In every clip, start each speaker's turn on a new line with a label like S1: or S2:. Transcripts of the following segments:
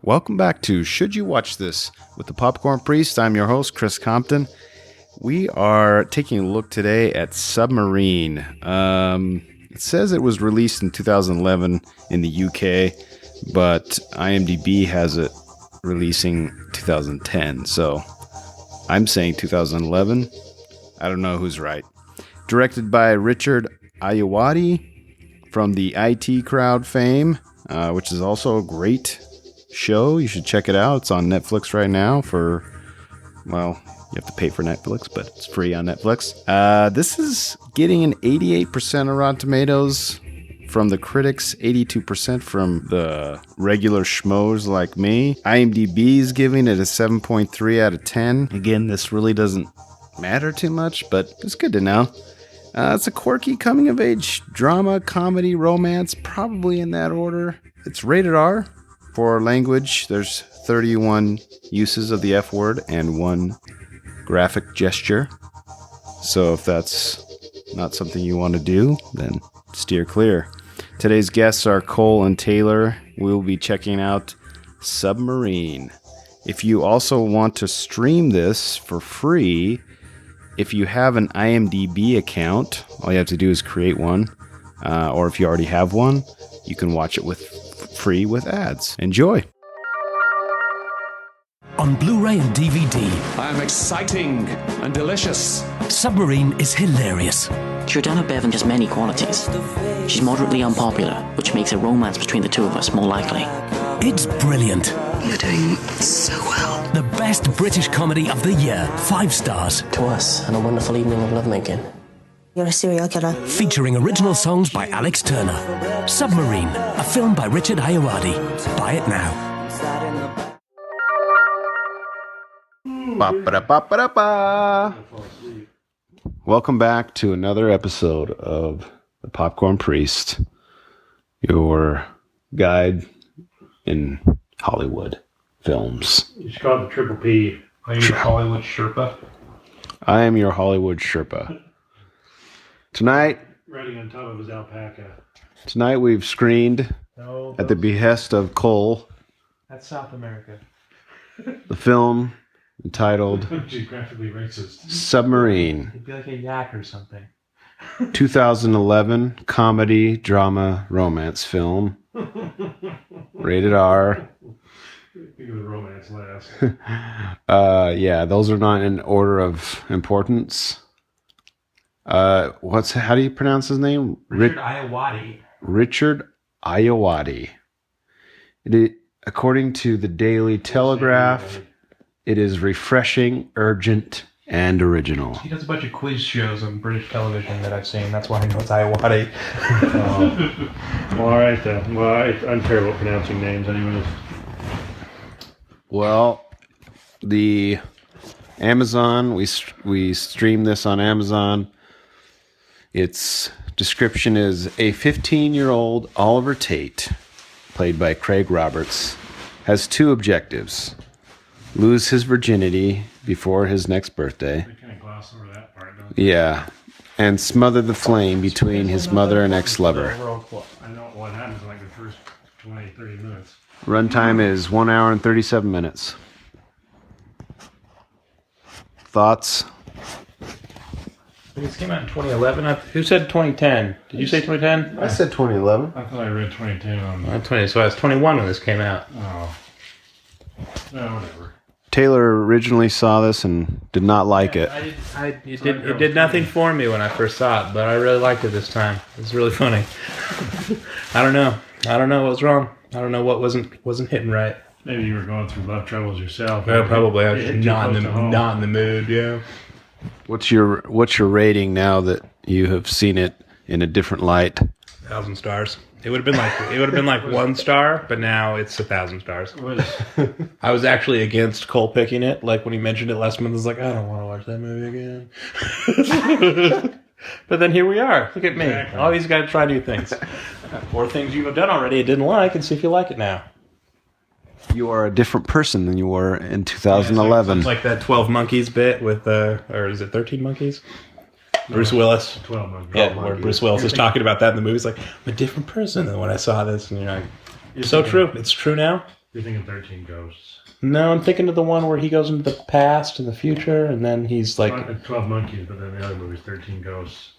S1: Welcome back to Should You Watch This with the Popcornpriest. I'm your host, Chris Compton. We are taking a look today at Submarine. It says it was released in 2011 in the UK, but IMDb has it releasing 2010. So I'm saying 2011. I don't know who's right. Directed by Richard Ayoade from the IT Crowd fame, which is also a great show. You should check it out. It's on Netflix right now for, well, you have to pay for Netflix, but it's free on Netflix. This is getting an 88% of Rotten Tomatoes from the critics, 82% from the regular schmoes like me. IMDb is giving it a 7.3 out of 10. Again, this really doesn't matter too much, but it's good to know. It's a quirky coming-of-age drama, comedy, romance, probably in that order. It's rated R for language. There's 31 uses of the F word and 1 graphic gesture. So if that's not something you want to do, then steer clear. Today's guests are Cole and Taylor. We'll be checking out Submarine. If you also want to stream this for free, if you have an IMDb account, all you have to do is create one. Or if you already have one, you can watch it free with ads. Enjoy.
S2: On Blu-ray and DVD,
S3: I am exciting and delicious.
S2: Submarine is hilarious.
S4: Jordana Bevan has many qualities. She's moderately unpopular, which makes a romance between the two of us more likely.
S2: It's brilliant.
S5: You're doing so well.
S2: The best British comedy of the year. 5 stars.
S4: To us, and a wonderful evening of lovemaking.
S5: You're a serial killer.
S2: Featuring original songs by Alex Turner. Submarine, a film by Richard Ayoade. Buy it now.
S1: Ba-ba-da-ba-ba-da-ba. Welcome back to another episode of the Popcornpriest, your guide in Hollywood films.
S6: You should call it the Triple P. Are you a Hollywood Sherpa?
S1: I am your Hollywood Sherpa. Tonight,
S6: Riding on top of his alpaca.
S1: Tonight we've screened, at the behest of Cole,
S6: That's South America.
S1: the film entitled
S6: Geographically racist.
S1: Submarine.
S6: It'd be like a yak or something.
S1: 2011 comedy, drama, romance film. Rated R.
S6: Think of the romance last.
S1: Yeah, those are not in order of importance. How do you pronounce his name?
S6: Richard Ayoade.
S1: Richard Ayoade. According to the Daily Telegraph, it is refreshing, urgent, and original.
S6: He does a bunch of quiz shows on British television that I've seen. That's why I know it's Ayoade. Well, all right, then. Well, I'm terrible at pronouncing names anyways.
S1: Well, the Amazon, we streamed this on Amazon. Its description is a 15-year-old Oliver Tate, played by Craig Roberts, has 2 objectives. Lose his virginity before his next birthday.
S6: They kind of gloss over that part, don't they?
S1: Yeah. And smother the flame between his mother and ex-lover.
S6: I know what happens in like the first 20, 30 minutes.
S1: Runtime is 1 hour and 37 minutes. Thoughts?
S6: This came out in 2011. Who said 2010? Did you say 2010?
S1: I said 2011.
S6: I thought I read 2010 on
S7: 20, so I was 21 when this came out.
S6: Oh. No, whatever.
S1: Taylor originally saw this and did not like it.
S7: It did nothing for me when I first saw it, but I really liked it this time. It was really funny. I don't know what was wrong. I don't know what wasn't hitting right.
S6: Maybe you were going through love troubles yourself.
S7: Yeah, probably. I was
S6: It hit
S7: not
S6: too close to home.
S7: in the mood. Yeah.
S1: What's your rating now that you have seen it in a different light?
S7: 1,000 stars. It would have been like 1 star, but now it's 1,000 stars. I was actually against Cole picking it. Like when he mentioned it last month, I was like, I don't want to watch that movie again. But then here we are. Look at me.
S6: Exactly.
S7: Always got to try new things, or things you have done already and didn't like, and see if you like it now.
S1: You are a different person than you were in 2011.
S7: It's like that 12 Monkeys bit with or is it 13 Monkeys? Bruce Willis.
S6: 12 Monkeys.
S7: Yeah, where Bruce Willis is talking about that in the movie. He's like, I'm a different person than when I saw this. And you're like, so true. It's true now.
S6: You're thinking 13 Ghosts.
S7: No, I'm thinking of the one where he goes into the past and the future, and then he's like...
S6: 12 Monkeys, but then the other movie's 13 Ghosts.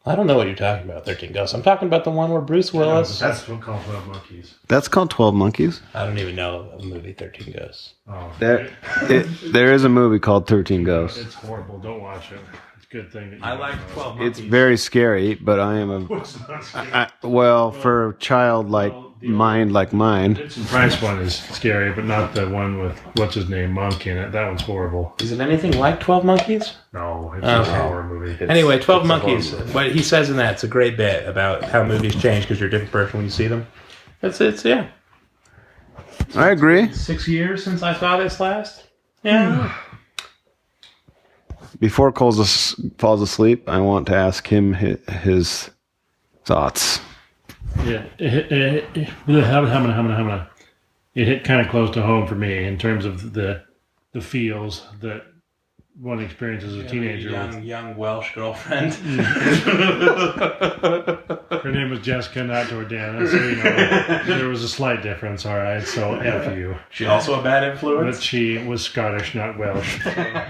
S7: I don't know what you're talking about, 13 Ghosts. I'm talking about the one where Bruce Willis...
S6: No, that's what called 12 Monkeys.
S1: That's called 12 Monkeys?
S7: I don't even know a movie, 13 Ghosts.
S6: Oh,
S1: There is a movie called 13 Ghosts.
S6: it's horrible. Don't watch it. It's a good thing that you
S7: I
S6: don't
S7: like
S6: know.
S7: 12 Monkeys.
S1: It's very scary, but I am a...
S6: It's not scary.
S1: well, for a child like mind like mine...
S6: Vincent Price one is scary, but not the one with, what's his name, Monk in it. That one's horrible.
S7: Is it anything like 12 Monkeys?
S6: No, it's
S7: Okay.
S6: a horror movie.
S7: Anyway, 12 Monkeys. What he says in that, it's a great bit about how movies change because you're a different person when you see them. It's yeah.
S1: I agree.
S7: 6 years since I saw this last? Yeah.
S1: Before Cole falls asleep, I want to ask him his thoughts.
S6: Yeah, it hit kind of close to home for me in terms of the feels that one experiences as a teenager.
S7: Young Welsh girlfriend.
S6: Her name was Jessica, not Jordana, so you know there was a slight difference. All right, so F you.
S7: She also a bad influence?
S6: But she was Scottish, not Welsh.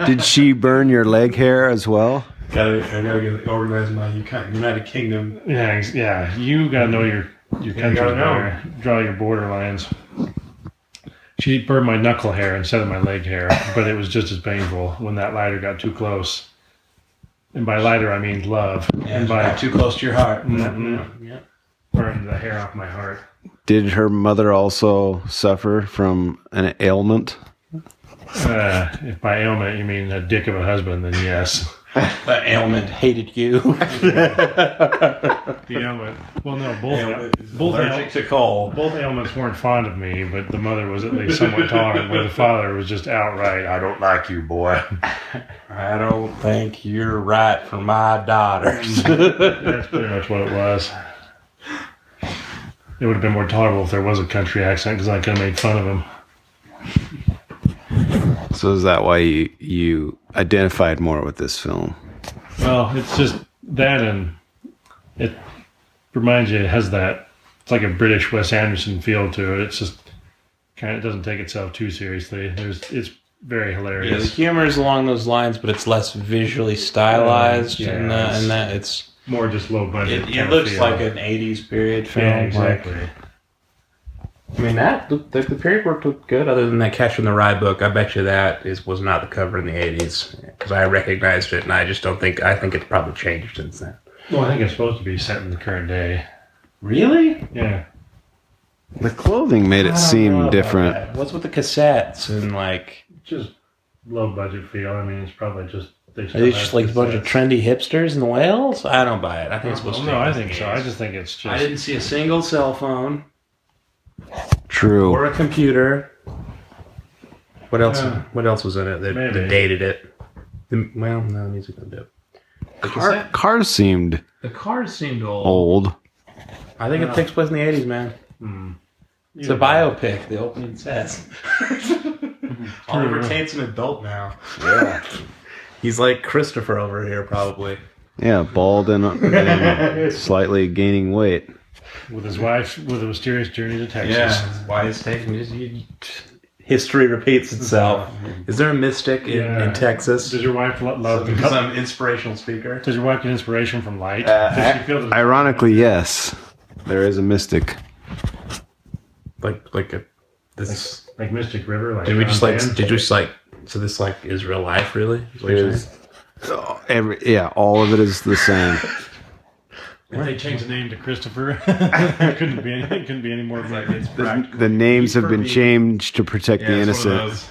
S1: Did she burn your leg hair as well?
S7: I gotta get organized my United Kingdom.
S6: Yeah. You gotta know your country better. Draw your border lines. She burned my knuckle hair instead of my leg hair, but it was just as painful when that lighter got too close. And by lighter, I mean love.
S7: Yeah,
S6: and by
S7: too close to your heart.
S6: Yeah. Burned the hair off my heart.
S1: Did her mother also suffer from an ailment?
S6: If by ailment you mean a dick of a husband, then yes.
S7: The ailment hated you.
S6: The ailment. Well, no, both
S7: allergic to coal.
S6: Both ailments weren't fond of me, but the mother was at least somewhat tolerant, where the father was just outright, I don't like you, boy.
S7: I don't think you're right for my daughters.
S6: That's pretty much what it was. It would have been more tolerable if there was a country accent, because I could have made fun of him.
S1: So is that why you identified more with this film?
S6: Well, it's just that, and it reminds you, it has that, it's like a British Wes Anderson feel to it. It's just kind of doesn't take itself too seriously. It's very hilarious.
S7: Yeah, the humor is along those lines, but it's less visually stylized, and that it's
S6: more just low budget.
S7: It looks like an 80s period film.
S6: Yeah, exactly.
S7: I mean, the period work looked good. Other than that Catch in the Rye book, I bet you that was not the cover in the 80s, because I recognized it, and I just don't think. I think it's probably changed since then.
S6: Well, I think it's supposed to be set in the current day.
S7: Really?
S6: Yeah.
S1: The clothing made it seem different.
S7: What's with the cassettes and like
S6: just low budget feel? I mean, it's probably just
S7: are they just like a bunch of trendy hipsters in Wales? I don't buy it. I think it's supposed to be.
S6: No, I think so. I just think it's just.
S7: I didn't see a single cell phone.
S1: True.
S7: Or a computer. What else? What else was in it that dated it? Well, no, music don't do it.
S1: Cars seemed.
S7: The cars seemed old. I think it takes place in the 80s, man. It's a biopic. The opening says. Oliver Tate's an adult now. Yeah. He's like Christopher over here, probably.
S1: Yeah, bald and slightly gaining weight.
S6: With his wife, with a mysterious journey to Texas.
S7: Yeah, why is taking history repeats itself. Is there a mystic in Texas?
S6: Does your wife love
S7: some inspirational speaker?
S6: Does your wife get inspiration from light? Does she feel
S1: Ironically, yes. There is a mystic.
S7: Like
S6: Mystic River? Like
S7: did you just like so this like is real life really?
S1: All of it is the same.
S6: If they change the name to Christopher, it couldn't be any more.
S1: The names have been changed to protect the innocent.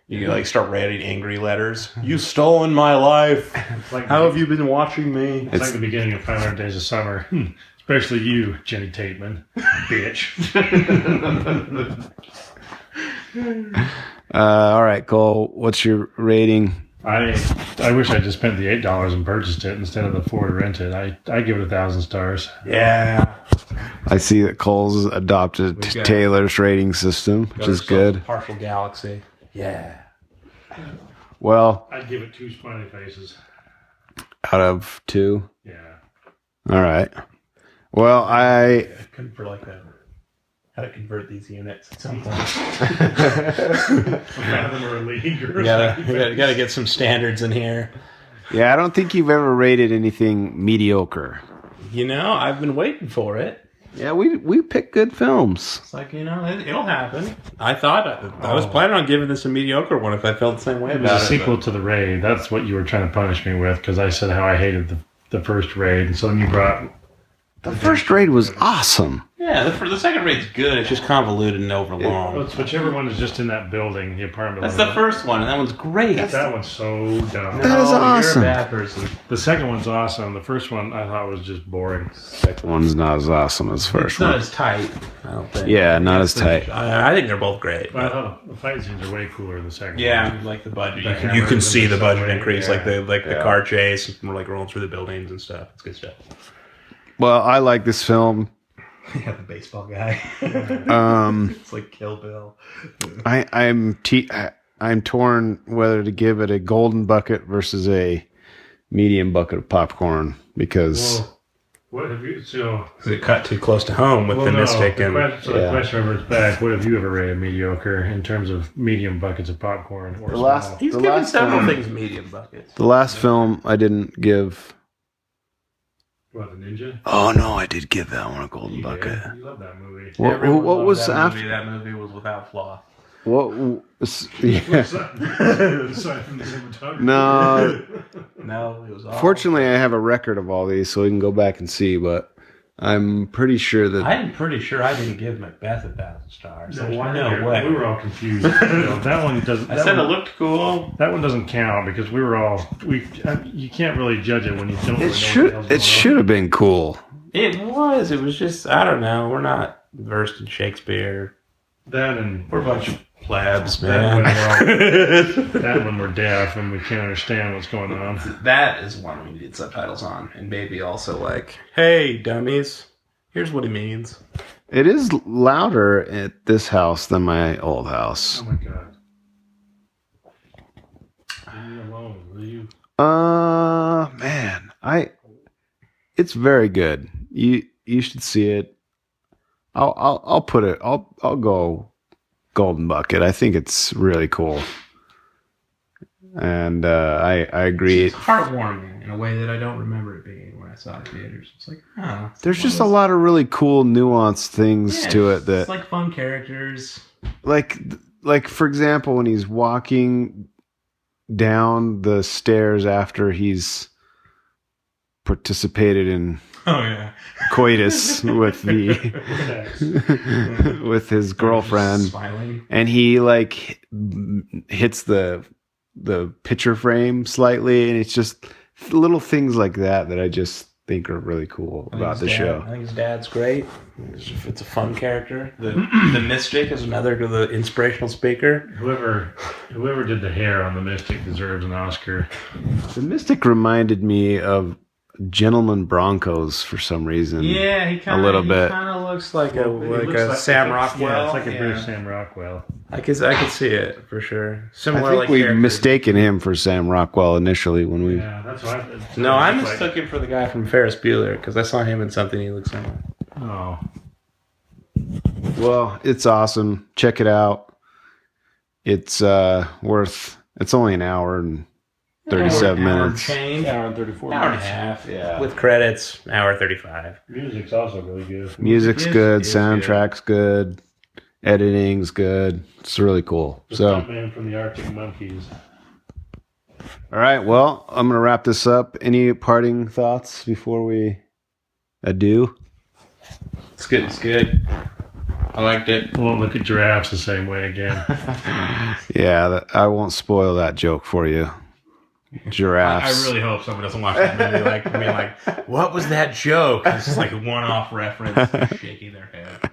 S7: You like start writing angry letters. You've stolen my life. How have you been watching me?
S6: It's like the beginning of 500 Days of Summer. Especially you, Jenny Tateman, bitch.
S1: All right, Cole. What's your rating?
S6: I wish I just spent the $8 and purchased it instead of the $4 to rent it. I give it 1,000 stars.
S7: Yeah.
S1: I see that Cole's adopted Taylor's rating system, which is good.
S7: Partial galaxy. Yeah.
S1: Well,
S6: I'd give it 2 smiley faces.
S1: out of 2.
S6: Yeah.
S1: All right. Well,
S7: I couldn't for like that. How to convert these units at some point.
S6: Fathom or a league or
S7: You gotta get some standards in here.
S1: I don't think you've ever rated anything mediocre.
S7: I've been waiting for it.
S1: Yeah, we pick good films.
S7: It's like, it'll happen. I thought I was planning on giving this a mediocre one if I felt the same way
S6: It was
S7: about
S6: a
S7: it.
S6: sequel to The Raid. That's what you were trying to punish me with, because I said how I hated the first Raid, and so then you brought...
S1: The first Raid was awesome.
S7: Yeah, the second Raid's good. It's just convoluted and overlong.
S6: It's whichever one is just in that building, the apartment
S7: That's
S6: building.
S7: the first one, and that one's great.
S6: That one's so dumb.
S1: That is awesome.
S7: You're a bad person.
S6: The second one's awesome. The first one I thought was just boring.
S1: Second one's not as awesome as the
S7: It's
S1: first
S7: not
S1: one.
S7: as tight, I don't think.
S1: Yeah, not as tight.
S7: I think they're both great.
S6: But I thought the fight scenes are way cooler in the second
S7: Yeah,
S6: one.
S7: like the budget.
S6: The
S7: You can
S6: hammers
S7: see
S6: and
S7: the
S6: the
S7: budget
S6: subway,
S7: increase,
S6: yeah.
S7: like the car chase, and we're like rolling through the buildings and stuff. It's good stuff.
S1: Well, I like this film.
S7: Yeah, the baseball guy. It's like Kill Bill.
S1: I'm torn whether to give it a golden bucket versus a medium bucket of popcorn because
S6: Well, what have you... So...
S7: Is it cut too close to home with the Mystic and...
S6: The question reverts back. What have you ever rated mediocre in terms of medium buckets of popcorn? Or small?
S7: He's
S1: the
S7: given
S1: last
S7: several
S1: film-
S7: things medium buckets.
S1: the last film I didn't give.
S6: What, the Ninja?
S1: Oh no, I did give that one a golden bucket.
S6: You love that movie.
S1: What was
S7: that
S1: after?
S7: movie? That movie was without flaw.
S1: What? Yeah.
S6: Aside from the cinematography.
S1: No.
S7: No, it was awful.
S1: Fortunately, I have a record of all these, so we can go back and see. But I'm pretty sure that
S7: I'm pretty sure I didn't give Macbeth 1,000 stars.
S6: No,
S7: No way.
S6: We were all confused. That one doesn't.
S7: I
S6: that
S7: said
S6: one,
S7: it looked cool.
S6: That one doesn't count because we were all. You can't really judge it when you don't. Really
S1: it should have been cool.
S7: It was. It was just, I don't know. We're not versed in Shakespeare.
S6: That and
S7: We're a bunch of plebs,
S6: that
S7: man.
S6: that when we're deaf and we can't understand what's going on.
S7: That is one we need subtitles on. And maybe also like, hey, dummies, here's what he means.
S1: It is louder at this house than my old house.
S6: Oh my god. Leave me alone, will you?
S1: Man, it's very good. You should see it. I'll put it. I'll go golden bucket. I think it's really cool, and I agree.
S7: It's heartwarming in a way that I don't remember it being when I saw it in theaters. It's like,
S1: There's just a lot of really cool, nuanced things to it that,
S7: it's like fun characters.
S1: like for example, when he's walking down the stairs after he's participated in
S7: Oh yeah,
S1: coitus with the with his girlfriend,
S7: smiling.
S1: and he like hits the picture frame slightly, and it's just little things like that I just think are really cool about the show.
S7: I think his dad's great. It's a fun character. The Mystic is another the inspirational speaker.
S6: Whoever did the hair on the Mystic deserves an Oscar.
S1: The Mystic reminded me of Gentleman Broncos for some reason.
S7: Yeah, he kind of looks like a Sam Rockwell.
S6: Yeah, it's like a British Sam Rockwell.
S7: I could see it for sure. Similar,
S1: I think
S7: like
S1: we
S7: characters.
S1: mistaken him for Sam Rockwell initially when we.
S6: Yeah, that's why.
S7: No, I mistook him for the guy from Ferris Bueller because I saw him in something he looked similar.
S6: Oh,
S1: Well, it's awesome. Check it out. It's worth. It's only an hour and 37 minutes.
S7: Change.
S6: hour and 34
S7: Hour and a
S6: minutes.
S7: half.
S1: Yeah.
S7: With credits, hour 35.
S6: Music's also really good.
S1: Music's
S7: It is-
S1: good.
S7: it is
S1: Soundtrack's good. Editing's good. It's really cool.
S6: The
S1: So,
S6: man from the Arctic Monkeys.
S1: all right. Well, I'm gonna wrap this up. Any parting thoughts before we adieu?
S7: It's good. It's good. I liked it.
S6: I won't look at giraffes the same way again.
S1: Yeah, I won't spoil that joke for you. Giraffes.
S7: I really hope someone doesn't watch that movie like me. Like, what was that joke? It's just like a one-off reference, shaking their head.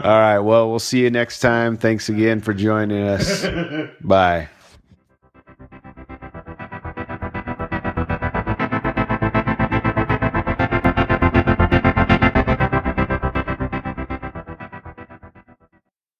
S1: All right. Well, we'll see you next time. Thanks again for joining us. Bye.